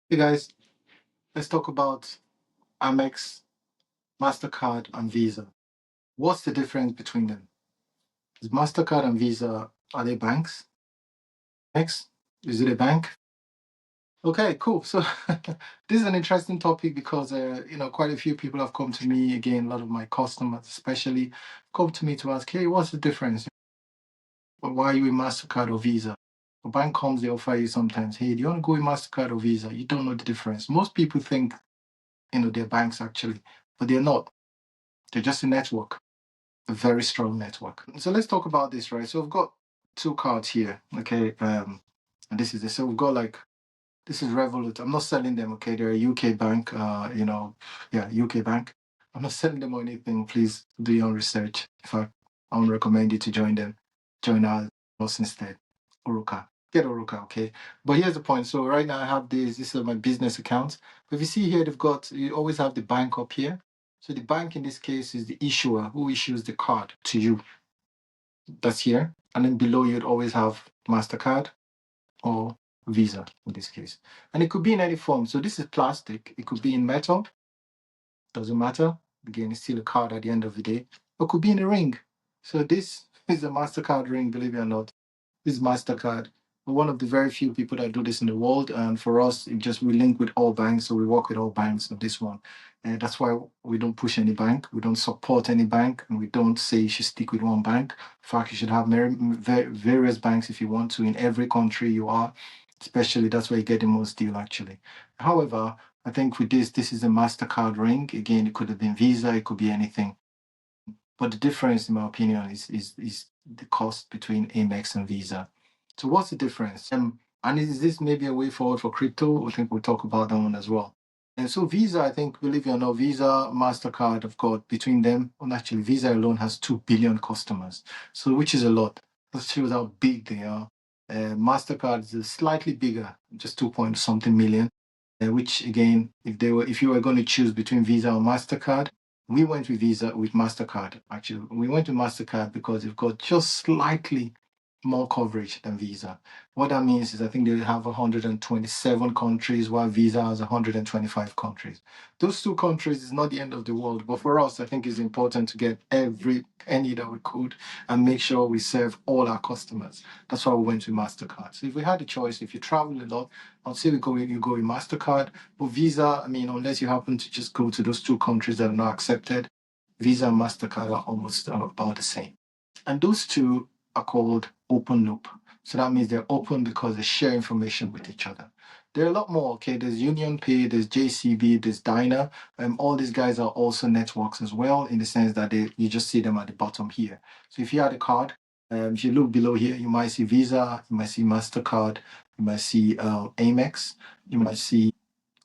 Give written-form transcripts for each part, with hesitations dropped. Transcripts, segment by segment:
Hey guys, let's talk about Amex, Mastercard, and Visa. What's the difference between them? Is Mastercard and Visa, are they banks? Amex, is it a bank? Okay, cool. So this is an interesting topic because quite a few people have come to me again. A lot of my customers, especially, come to me to ask, "Hey, what's the difference? Why are you with Mastercard or Visa?" A bank comes, they offer you sometimes, "Hey, do you want to go with Mastercard or Visa?" You don't know the difference. Most people think they're banks actually, but they're not. They're just a network. A very strong network. So let's talk about this, right? So we've got two cards here, okay? And this is this. So we've got like this is Revolut. I'm not selling them, okay? They're a UK bank, yeah, UK bank. I'm not selling them or anything. Please do your own research. In fact, I would recommend you to join them. Join us instead. Uruka. Get Uruka, okay? But here's the point. So right now I have this. This is my business account. But if you see here, you always have the bank up here. So the bank in this case is the issuer who issues the card to you. That's here. And then below you'd always have MasterCard or Visa in this case. And it could be in any form. So this is plastic. It could be in metal. Doesn't matter. Again, it's still a card at the end of the day. Or it could be in a ring. So this is a MasterCard ring, believe it or not. This is Mastercard. We're one of the very few people that do this in the world, and for us, we link with all banks, so we work with all banks on this one, and that's why we don't push any bank, we don't support any bank, and we don't say you should stick with one bank. In fact, you should have various banks if you want to in every country you are. Especially that's where you get the most deal actually. However, I think with this is a Mastercard ring. Again, it could have been Visa, it could be anything. But the difference, in my opinion, is the cost between Amex and Visa. So what's the difference? And is this maybe a way forward for crypto? I think we'll talk about that one as well. And so Visa, I think, believe it or not, Visa, MasterCard, of course, between them, well, actually, Visa alone has 2 billion customers. So which is a lot. That shows how big they are. MasterCard is slightly bigger, just 2 point something million. Which again, if you were going to choose between Visa or MasterCard, we went with Visa with MasterCard. Actually, we went with MasterCard because they've got just slightly more coverage than Visa. What that means is I think they have 127 countries, while Visa has 125 countries. Those two countries is not the end of the world, but for us, I think it's important to get every penny that we could and make sure we serve all our customers. That's why we went with MasterCard. So if we had a choice, if you travel a lot, I'd say you go with MasterCard. But Visa, I mean, unless you happen to just go to those two countries that are not accepted, Visa and MasterCard are almost about the same. And those two are called open loop. So that means they're open because they share information with each other. There are a lot more. Okay, there's Union Pay, there's JCB, there's Dyna. All these guys are also networks as well, in the sense that you just see them at the bottom here. So if you had a card, if you look below here, you might see Visa, you might see Mastercard, you might see Amex, you might see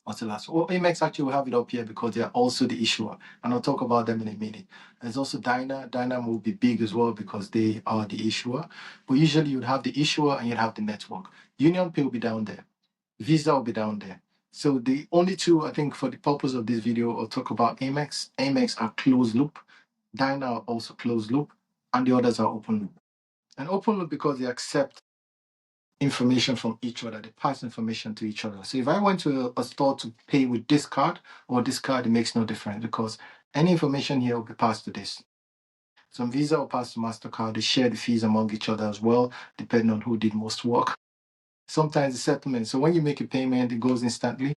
what's the last one? Well, Amex actually will have it up here because they are also the issuer, and I'll talk about them in a minute. There's also Dyna. Dyna will be big as well because they are the issuer. But usually you'd have the issuer and you'd have the network. Union Pay will be down there. Visa will be down there. So the only two, I think, for the purpose of this video, I'll talk about Amex. Amex are closed loop. Dyna are also closed loop, and the others are open loop. And open loop because they accept information from each other. They pass information to each other. So if I went to a store to pay with this card or this card, it makes no difference because any information here will be passed to this. Some Visa will pass to MasterCard. They share the fees among each other as well, depending on who did most work. Sometimes the settlement. So when you make a payment, it goes instantly.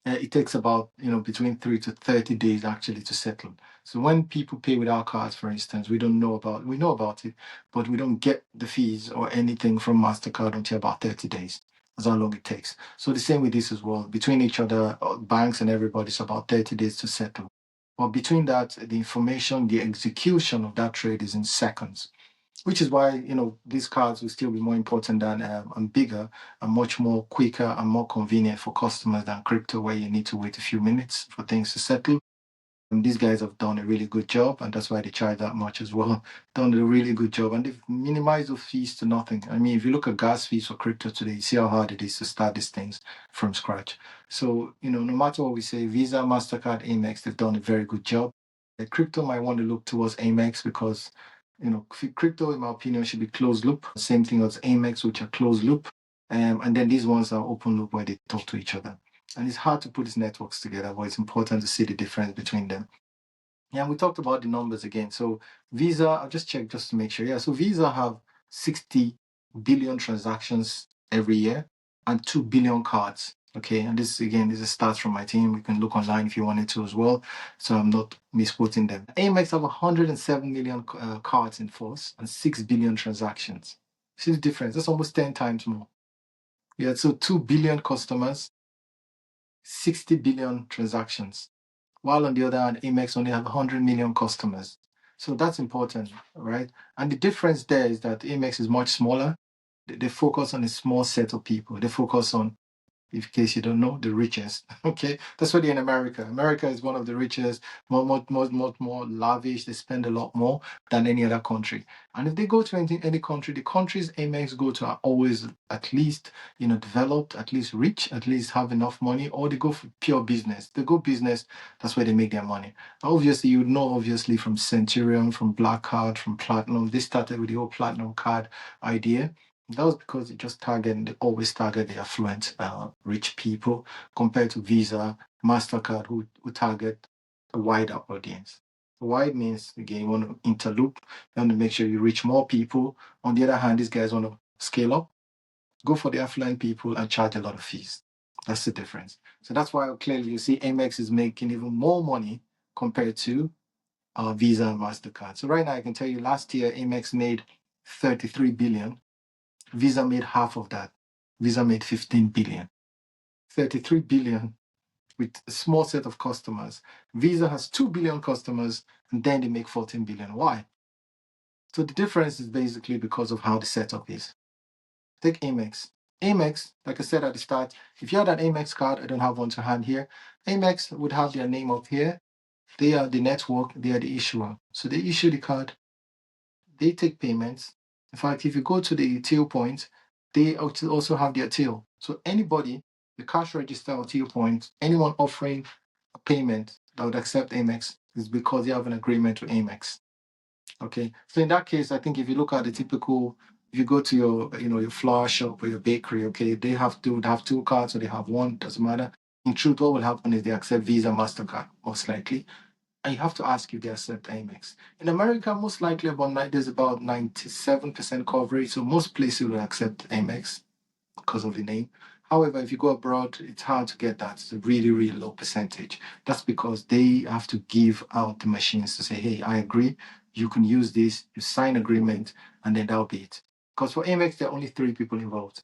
It takes about between 3 to 30 days actually to settle. So when people pay with our cards, for instance, we know about it, but we don't get the fees or anything from Mastercard until about 30 days. That's how long it takes. So the same with this as well. Between each other, banks and everybody, it's about 30 days to settle. But between that, the information, the execution of that trade is in seconds, which is why these cards will still be more important than and bigger and much more quicker and more convenient for customers than crypto, where you need to wait a few minutes for things to settle. And these guys have done a really good job, and that's why they charge that much as well. Done a really good job, and they've minimized those fees to nothing. I mean, if you look at gas fees for crypto today, you see how hard it is to start these things from scratch. So no matter what we say, Visa, Mastercard, Amex, they've done a very good job. Crypto might want to look towards Amex because crypto, in my opinion, should be closed loop. Same thing as Amex, which are closed loop, and then these ones are open loop where they talk to each other. And it's hard to put these networks together, but it's important to see the difference between them. Yeah, we talked about the numbers again. So Visa, I'll just check just to make sure. Yeah, so Visa have 60 billion transactions every year and 2 billion cards. Okay, and this again, this is stats from my team. You can look online if you wanted to as well. So I'm not misquoting them. Amex have 107 million cards in force and 6 billion transactions. See the difference? That's almost 10 times more. Yeah, so 2 billion customers, 60 billion transactions. While on the other hand, Amex only have 100 million customers. So that's important, right? And the difference there is that Amex is much smaller. They focus on a small set of people. They focus on, in case you don't know, the richest. Okay, that's why they're in America. America is one of the richest, more lavish. They spend a lot more than any other country. And if they go to any country, the countries Amex go to are always at least developed, at least rich, at least have enough money, or they go for pure business. They go business. That's where they make their money. Obviously, you know, obviously from Centurion, from Black Card, from Platinum. They started with the whole Platinum card idea. That was because they always target the affluent, rich people compared to Visa, Mastercard, who target a wider audience. Wide means, again, you want to interloop, you want to make sure you reach more people. On the other hand, these guys want to scale up, go for the affluent people and charge a lot of fees. That's the difference. So that's why clearly you see Amex is making even more money compared to Visa and Mastercard. So right now I can tell you last year Amex made 33 billion. Visa made half of that. Visa made 15 billion. 33 billion with a small set of customers. Visa has 2 billion customers and then they make 14 billion. Why? So the difference is basically because of how the setup is. Take Amex. Amex, like I said at the start, if you had an Amex card, I don't have one to hand here. Amex would have their name up here. They are the network, they are the issuer. So they issue the card, they take payments. In fact, if you go to the till point, they also have their till. So anybody, the cash register or till point, anyone offering a payment that would accept Amex is because they have an agreement with Amex. Okay. So in that case, I think if you look at the typical, if you go to your flower shop or your bakery, okay, they would have two cards or they have one, doesn't matter. In truth, what will happen is they accept Visa, MasterCard, most likely. And you have to ask if they accept Amex. In America, most likely there's about 97% coverage, so most places will accept Amex because of the name. However, if you go abroad, it's hard to get that. It's a really, really low percentage. That's because they have to give out the machines to say, hey, I agree, you can use this, you sign agreement, and then that'll be it. Because for Amex, there are only three people involved.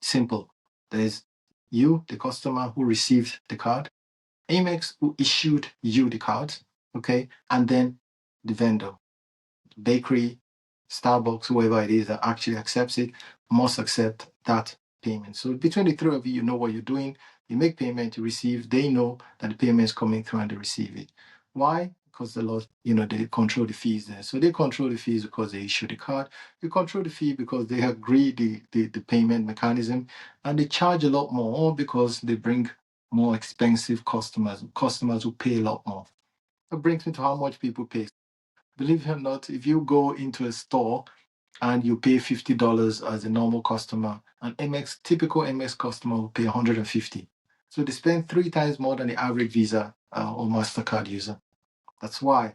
Simple. There's you, the customer who received the card, Amex who issued you the card, okay, and then the vendor, bakery, Starbucks, whoever it is that actually accepts it, must accept that payment. So between the three of you, you know what you're doing. You make payment, you receive. They know that the payment is coming through and they receive it. Why? Because the law, they control the fees there. So they control the fees because they issue the card. They control the fee because they agree the payment mechanism, and they charge a lot more because they bring more expensive customers who pay a lot more. That brings me to how much people pay. Believe it or not, if you go into a store and you pay $50 as a normal customer, an typical Amex customer will pay 150. So they spend three times more than the average Visa or Mastercard user. That's why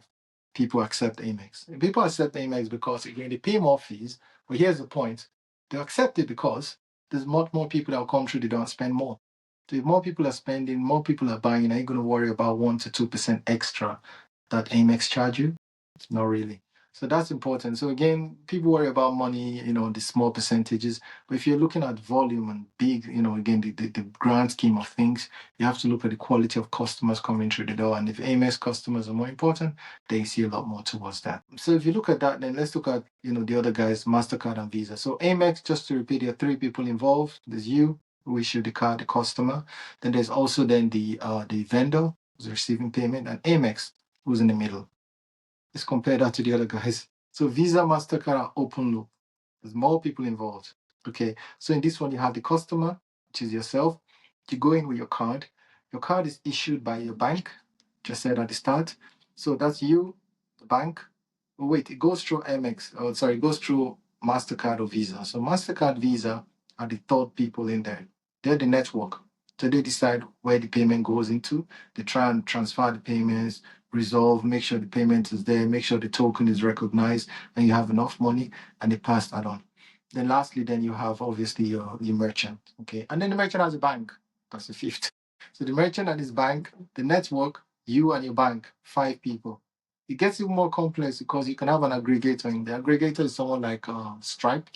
people accept Amex. People accept Amex because again they pay more fees. But here's the point: they accept it because there's more people that will come through. They don't spend more. So if more people are spending, more people are buying, are you going to worry about 1 to 2% extra that Amex charge you? Not really. So that's important. So again, people worry about money, the small percentages. But if you're looking at volume and big, again, the grand scheme of things, you have to look at the quality of customers coming through the door. And if Amex customers are more important, they see a lot more towards that. So if you look at that, then let's look at, the other guys, MasterCard and Visa. So Amex, just to repeat, there are three people involved. There's you, who issue the card, the customer. Then there's also then the vendor who's receiving payment, and Amex, who's in the middle. Let's compare that to the other guys. So Visa, MasterCard are open loop. There's more people involved. Okay. So in this one, you have the customer, which is yourself. You go in with your card. Your card is issued by your bank, just said at the start. So that's you, the bank. Oh, wait, it goes through Amex. Oh, sorry, it goes through MasterCard or Visa. So MasterCard, Visa are the third people in there. They're the network. So they decide where the payment goes into. They try and transfer the payments, resolve, make sure the payment is there, make sure the token is recognized, and you have enough money, and they pass that on. Then lastly, then you have obviously your merchant. Okay. And then the merchant has a bank. That's the fifth. So the merchant and his bank, the network, you and your bank, five people. It gets even more complex because you can have an aggregator. And the aggregator is someone like Stripe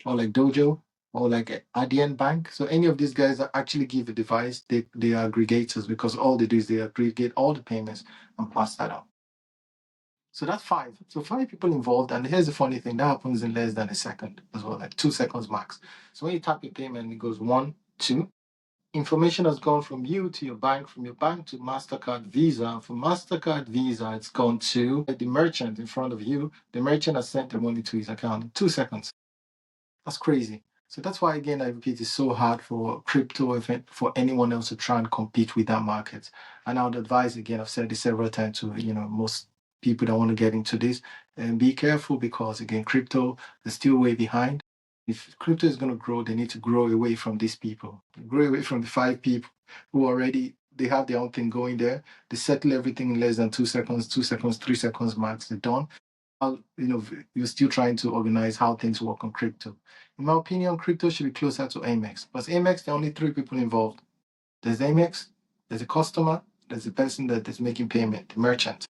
or like Dojo or like Adyen Bank. So any of these guys that actually give a device, they are aggregators because all they do is they aggregate all the payments and pass that out. So that's five. So five people involved. And here's the funny thing that happens in less than a second as well, like 2 seconds max. So when you tap your payment, it goes one, two. Information has gone from you to your bank, from your bank to Mastercard Visa. From Mastercard Visa, it's gone to the merchant in front of you. The merchant has sent the money to his account in 2 seconds. That's crazy. So that's why, again, I repeat, it's so hard for crypto event for anyone else to try and compete with that market. And I would advise, again, I've said this several times to most people that want to get into this, and be careful because again, crypto is still way behind. If crypto is going to grow, they need to grow away from these people, grow away from the five people who already they have their own thing going there. They settle everything in less than 2 seconds, 2 seconds, 3 seconds max. They're done. You're still trying to organize how things work on crypto. In my opinion, crypto should be closer to Amex. But Amex, there are only three people involved. There's Amex, there's a customer, there's the person that is making payment, the merchant.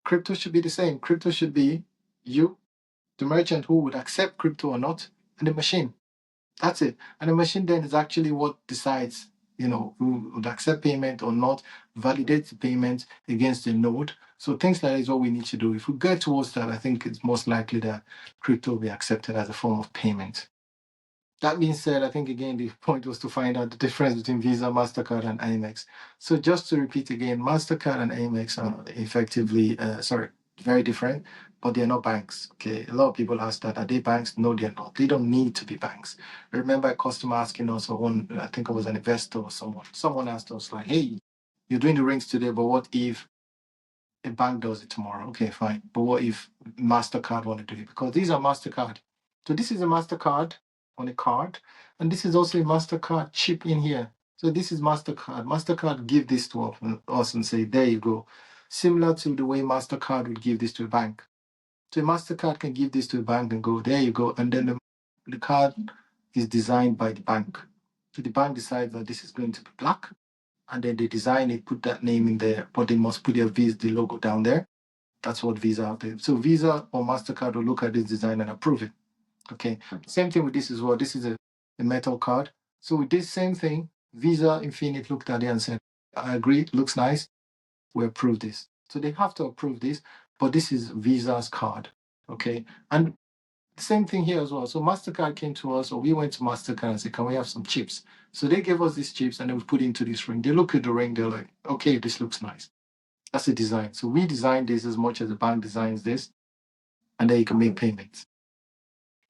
Crypto should be the same. Crypto should be you, the merchant who would accept crypto or not, and the machine. That's it. And the machine then is actually what decides, who would accept payment or not, validates the payment against the node. So things like that is what we need to do. If we get towards that, I think it's most likely that crypto will be accepted as a form of payment. That being said, I think again the point was to find out the difference between Visa, MasterCard, and Amex. So just to repeat again, MasterCard and Amex are effectively, very different, but they're not banks. Okay, a lot of people ask that, are they banks? No, they're not. They don't need to be banks. I remember a customer asking us, or one, I think it was an investor or someone. Someone asked us like, "Hey, you're doing the rings today, but what if a bank does it tomorrow?" Okay, fine. But what if MasterCard want to do it? Because these are MasterCard. So this is a MasterCard on a card, and this is also a MasterCard chip in here. So this is MasterCard. MasterCard give this to us and say, there you go. Similar to the way MasterCard would give this to a bank. So a MasterCard can give this to a bank and go, there you go. And then the card is designed by the bank. So the bank decides that this is going to be black, and then they design it, put that name in there, but they must put their Visa, the logo down there. That's what Visa out there. So Visa or MasterCard will look at this design and approve it. Okay. Same thing with this as well. This is a metal card. So with this same thing, Visa Infinite looked at it and said, I agree, it looks nice. We approve this. So they have to approve this, but this is Visa's card. Okay. And same thing here as well. So MasterCard came to us, or we went to MasterCard and said, can we have some chips? So they gave us these chips and then we put it into this ring. They look at the ring, they're like, okay, this looks nice. That's the design. So we designed this as much as the bank designs this, and then you can make payments.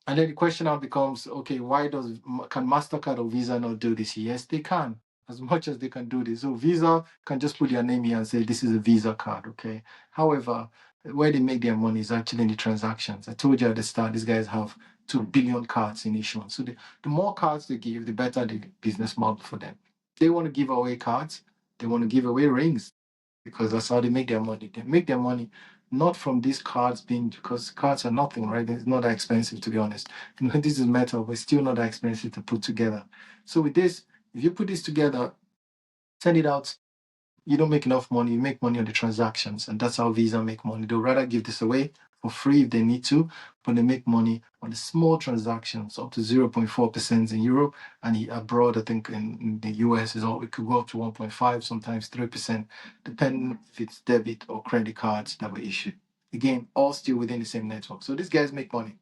And then the question now becomes, okay, can Mastercard or Visa not do this? Yes, they can, as much as they can do this. So Visa can just put their name here and say this is a Visa card, okay? However, where they make their money is actually in the transactions. I told you at the start, these guys have 2 billion cards in issuance. So the more cards they give, the better the business model for them. They want to give away cards. They want to give away rings because that's how they make their money. They make their money not from these cards being, because cards are nothing, right? It's not that expensive, to be honest. This is metal, but it's still not that expensive to put together. So with this, if you put this together, send it out, you don't make enough money, you make money on the transactions, and that's how Visa make money. They'll rather give this away for free if they need to, but they make money on the small transactions up to 0.4% in Europe, and abroad, I think in the US, it could go up to 1.5, sometimes 3%, depending if it's debit or credit cards that were issued. Again, all still within the same network. So these guys make money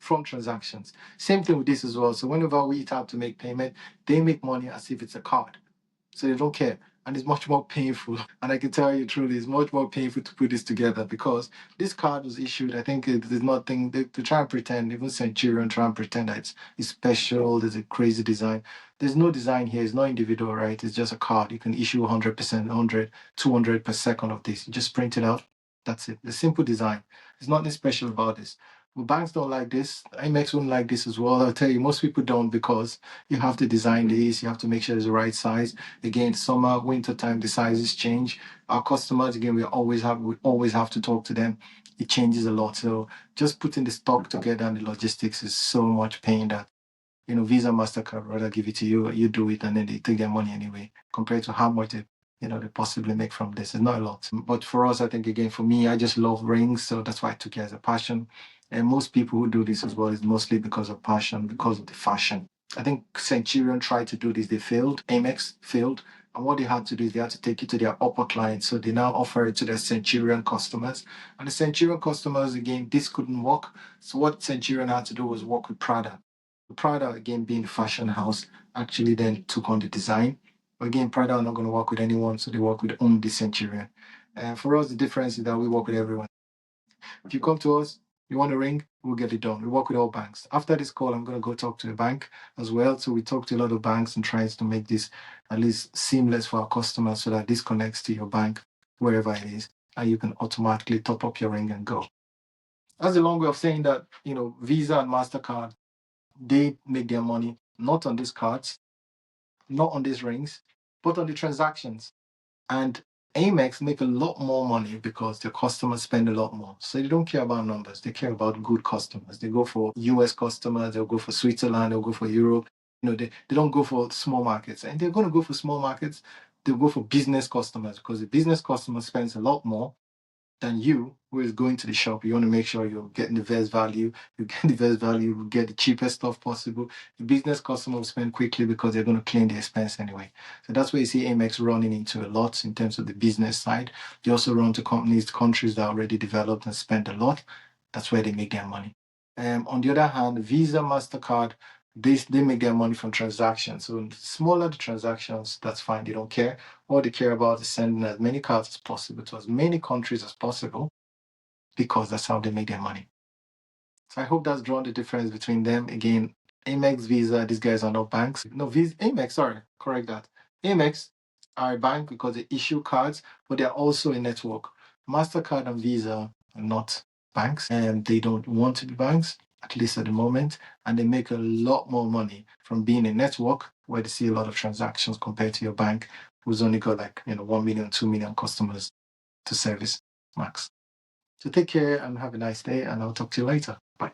from transactions. Same thing with this as well. So whenever we tap to make payment, they make money as if it's a card. So they don't care. And it's much more painful. And I can tell you truly, it's much more painful to put this together because this card was issued. I think there's nothing, they try and pretend, even Centurion try and pretend that it's special, there's a crazy design. There's no design here, it's not individual, right? It's just a card. You can issue 100%, 100, 200 per second of this. You just print it out. That's it. The simple design. There's nothing special about this. Well, banks don't like this. Amex wouldn't like this as well. I'll tell you, most people don't because you have to design these. You have to make sure it's the right size. Again, summer, winter time, the sizes change. Our customers, again, we always have to talk to them. It changes a lot. So just putting the stock together and the logistics is so much pain that Visa, Mastercard rather give it to you. You do it, and then they take their money anyway. Compared to how much they possibly make from this, it's not a lot. But for us, I think again, for me, I just love rings, so that's why I took it as a passion. And most people who do this as well is mostly because of passion, because of the fashion. I think Centurion tried to do this, they failed. Amex failed. And what they had to do is they had to take it to their upper clients. So they now offer it to their Centurion customers. And the Centurion customers, again, this couldn't work. So what Centurion had to do was work with Prada. Prada, again, being the fashion house, actually then took on the design. But again, Prada are not going to work with anyone, so they work with only the Centurion. And for us, the difference is that we work with everyone. If you come to us, you want a ring, we'll get it done. We work with all banks. After this call, I'm going to go talk to a bank as well. So we talk to a lot of banks and tries to make this at least seamless for our customers so that this connects to your bank wherever it is, and you can automatically top up your ring and go. That's a long way of saying that, Visa and MasterCard, they make their money not on these cards, not on these rings, but on the transactions. And Amex make a lot more money because their customers spend a lot more. So they don't care about numbers. They care about good customers. They go for US customers. They'll go for Switzerland. They'll go for Europe. They don't go for small markets. And they're going to go for small markets. They'll go for business customers because the business customer spends a lot more than you who is going to the shop. You want to make sure you're getting the best value. You get the best value, you get the cheapest stuff possible. The business customer will spend quickly because they're going to claim the expense anyway. So that's where you see Amex running into a lot in terms of the business side. They also run to countries that are already developed and spend a lot. That's where they make their money. On the other hand, Visa, MasterCard, they make their money from transactions. So the smaller the transactions, that's fine. They don't care. All they care about is sending as many cards as possible to as many countries as possible because that's how they make their money. So I hope that's drawn the difference between them. Again, Amex, Visa, these guys are not banks. No, Visa, Amex, sorry, correct that. Amex are a bank because they issue cards, but they're also a network. MasterCard and Visa are not banks, and they don't want to be banks, at least at the moment. And they make a lot more money from being a network where they see a lot of transactions compared to your bank, who's only got 1 million, 2 million customers to service max. So take care and have a nice day, and I'll talk to you later. Bye.